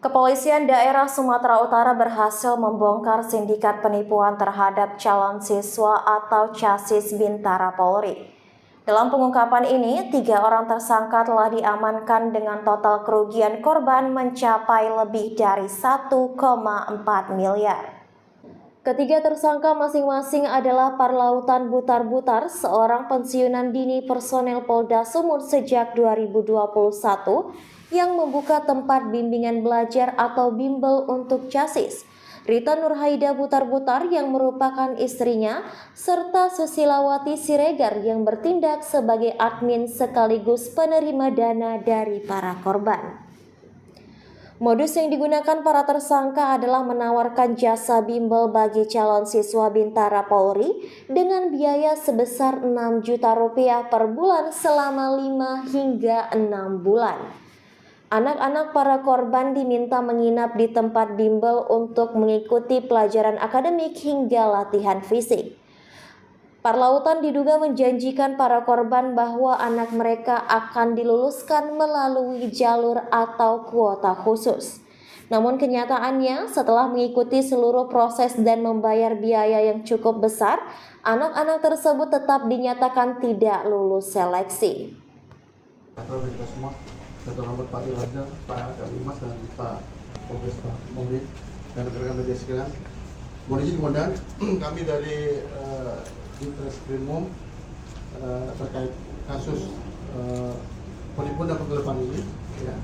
Kepolisian daerah Sumatera Utara berhasil membongkar sindikat penipuan terhadap calon siswa atau CASIS Bintara Polri. Dalam pengungkapan ini, 3 orang tersangka telah diamankan dengan total kerugian korban mencapai lebih dari 1,4 miliar. Ketiga tersangka masing-masing adalah Parlautan Butar-Butar, seorang pensiunan dini personel Polda Sumut sejak 2021 yang membuka tempat bimbingan belajar atau bimbel untuk CASIS, Rita Nurhaida Butar-Butar yang merupakan istrinya, serta Susilawati Siregar yang bertindak sebagai admin sekaligus penerima dana dari para korban. Modus yang digunakan para tersangka adalah menawarkan jasa bimbel bagi calon siswa Bintara Polri dengan biaya sebesar 6 juta rupiah per bulan selama 5 hingga 6 bulan. Anak-anak para korban diminta menginap di tempat bimbel untuk mengikuti pelajaran akademik hingga latihan fisik. Parlautan diduga menjanjikan para korban bahwa anak mereka akan diluluskan melalui jalur atau kuota khusus. Namun kenyataannya, setelah mengikuti seluruh proses dan membayar biaya yang cukup besar, anak-anak tersebut tetap dinyatakan tidak lulus seleksi. Kita semua, Dr. Robert Pak Irwaja, Pak Kalimas, dan Pak Polres Pak Mohri, dan rekan-rekan media sekalian. Mohon izin komandan, kami dari Ditreskrimum terkait kasus penipuan dan penggelapan ini, ya.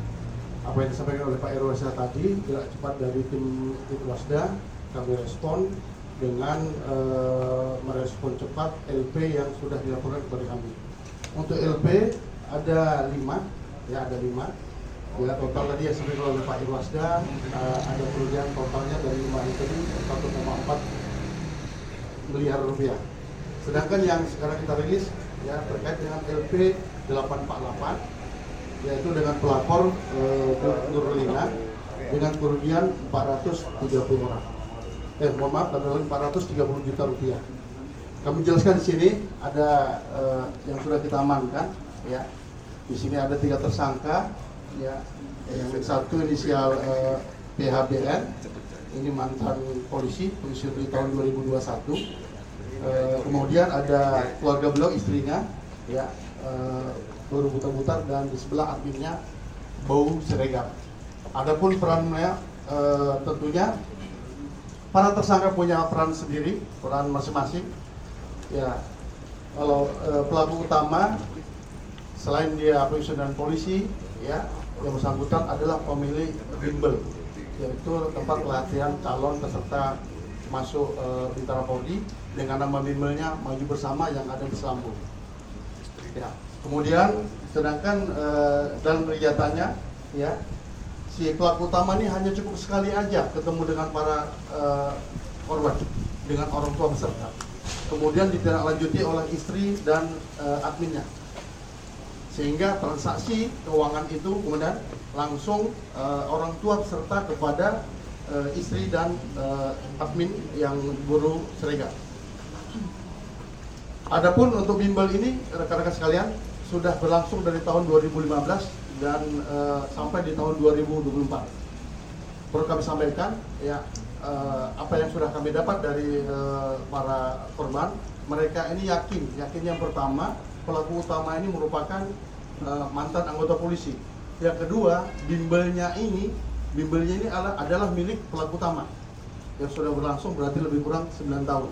Apa yang disampaikan oleh Pak Irwaja tadi, gerak cepat dari tim Itwasda, kami respon dengan merespon cepat LP yang sudah dilaporkan kepada kami. Untuk LP ada 5, ya ada 5. Ya, total tadi yang disampaikan oleh Pak Irwasda ada kerugian totalnya dari 5 itu 1,4 miliar rupiah. Sedangkan yang sekarang kita rilis ya terkait dengan LP 848, yaitu dengan pelapor Nurlina dengan kerugian 430 orang. Mohon maaf, adalah 430 juta rupiah. Kami jelaskan di sini ada yang sudah kita amankan, ya. Di sini ada 3 tersangka, ya. Yang satu inisial PHBN, ini mantan polisi di tahun 2021. Kemudian ada keluarga beliau, istrinya, ya, Buru Butar-Butar, dan di sebelah adminnya Bau Siregar. Adapun perannya tentunya para tersangka punya peran sendiri, peran masing-masing. Ya, kalau pelaku utama selain dia pensiunan polisi, ya, yang bersangkutan adalah pemilik bimbel, yaitu tempat pelatihan calon peserta masuk Bintara Polri dengan nama bimbelnya Maju Bersama yang ada di Selambung. Ya. Kemudian sedangkan dalam kegiatannya, ya, si pelaku utama ini hanya cukup sekali aja ketemu dengan para korban, dengan orang tua peserta. Kemudian ditindaklanjuti oleh istri dan adminnya, sehingga transaksi keuangan itu kemudian langsung orang tua peserta kepada istri dan admin yang Guru Siregar. Adapun untuk bimbel ini, rekan-rekan sekalian, sudah berlangsung dari tahun 2015 dan sampai di tahun 2024. Perlu kami sampaikan, ya, apa yang sudah kami dapat dari para korban, mereka ini yakin yang pertama, pelaku utama ini merupakan mantan anggota polisi. Yang kedua, bimbelnya ini adalah milik pelaku utama yang sudah berlangsung berarti lebih kurang 9 tahun.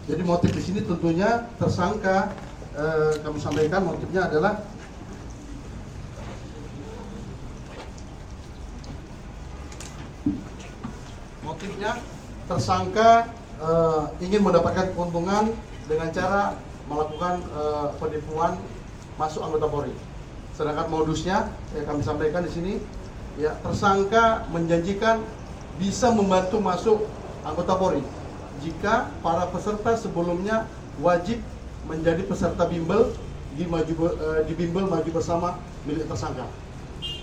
Jadi motif di sini tentunya tersangka, kami sampaikan motifnya adalah tersangka ingin mendapatkan keuntungan dengan cara melakukan penipuan masuk anggota Polri. Sedangkan modusnya, kami sampaikan di sini, ya, tersangka menjanjikan bisa membantu masuk anggota Polri jika para peserta sebelumnya wajib menjadi peserta bimbel di bimbel Maju Bersama milik tersangka.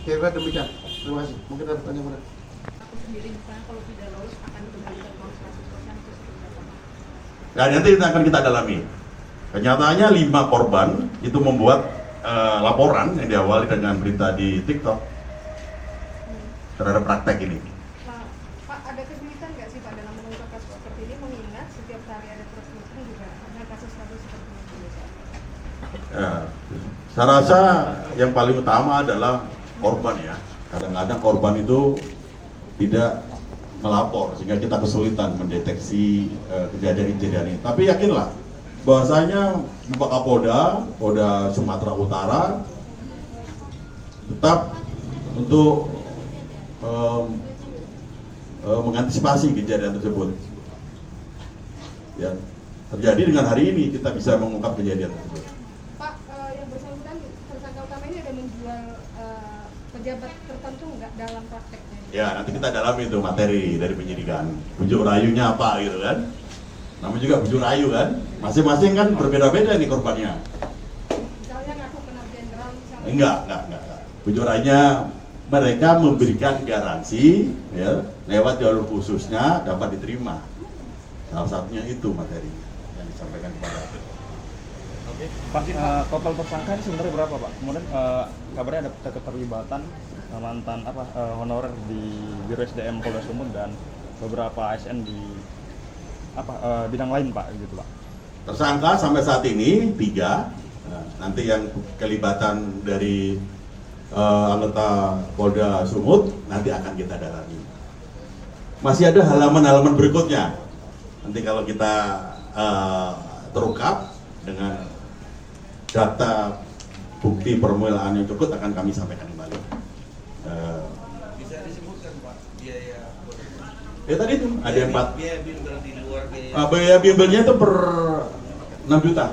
Kira-kira demikian. Terima kasih. Mungkin ada pertanyaan. Kalau tidak lolos akan kembali ke uang 100% Nah, nanti akan kita dalami. Kenyataannya 5 korban itu membuat laporan yang diawali dengan berita di TikTok terhadap praktek ini. Nah, Pak, ada kesulitan nggak sih Pak dalam mengungkap kasus seperti ini, mengingat setiap hari ada press meeting juga ada kasus-kasus seperti ini? Ya, saya rasa yang paling utama adalah korban ya. Kadang-kadang korban itu tidak melapor sehingga kita kesulitan mendeteksi kejadian-kejadian ini. Tapi yakinlah bahwasanya Bapak Kapolda, Polda Sumatera Utara tetap untuk mengantisipasi kejadian tersebut. Ya, terjadi dengan hari ini kita bisa mengungkap kejadian tersebut. Pak, yang bersangkutan tersangka utama ini ada menjual pejabat tertentu nggak dalam prakteknya? Ya, nanti kita dalami itu materi dari penyidikan. Bujuk rayunya apa gitu kan? Namanya juga bujuk rayu kan? Masing-masing kan berbeda-beda nih korbannya. Misalnya ngaku kena jenderal misalnya. Enggak. Bujuk rayunya mereka memberikan garansi ya, lewat jalur khususnya dapat diterima. Salah satunya itu materi yang disampaikan kepada Pak, total tersangka ini sebenarnya berapa Pak? Kemudian kabarnya ada keterlibatan mantan honorer di Biro SDM Polda Sumut dan beberapa ASN di bidang lain Pak, gitu Pak. tersangka sampai saat ini 3. Nah, nanti yang kelibatan dari anggota Polda Sumut nanti akan kita dalami. Masih ada halaman-halaman berikutnya. Nanti kalau kita terungkap dengan data bukti permulaan yang cukup akan kami sampaikan kembali. Bisa disebutkan Pak biaya Ya tadi itu ada 4. biaya bimbel di luar biaya. Biaya bimbelnya itu per 6 juta.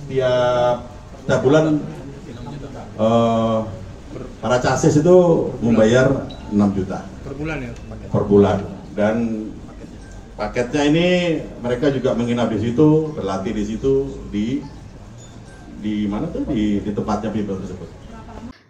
Tiap bulan para casis itu membayar 6 juta Per bulan ya? per bulan. Dan paketnya ini mereka juga menginap di situ, berlatih di situ, di mana tuh di tempatnya bimbel tersebut.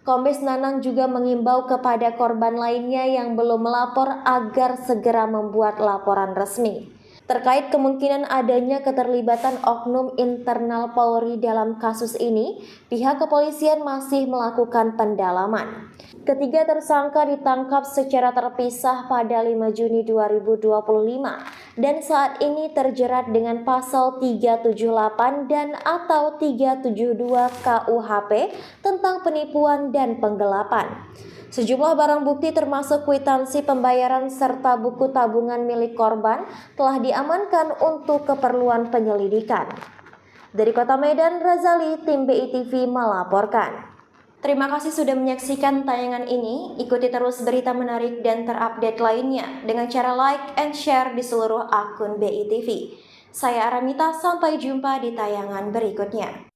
Kombes Nanang juga mengimbau kepada korban lainnya yang belum melapor agar segera membuat laporan resmi. Terkait kemungkinan adanya keterlibatan oknum internal Polri dalam kasus ini, pihak kepolisian masih melakukan pendalaman. Ketiga tersangka ditangkap secara terpisah pada 5 Juni 2025 dan saat ini terjerat dengan pasal 378 dan atau 372 KUHP tentang penipuan dan penggelapan. Sejumlah barang bukti termasuk kwitansi pembayaran serta buku tabungan milik korban telah diamankan untuk keperluan penyelidikan. Dari Kota Medan, Razali, tim BITV melaporkan. Terima kasih sudah menyaksikan tayangan ini. Ikuti terus berita menarik dan terupdate lainnya dengan cara like and share di seluruh akun BITV. Saya Aramita, sampai jumpa di tayangan berikutnya.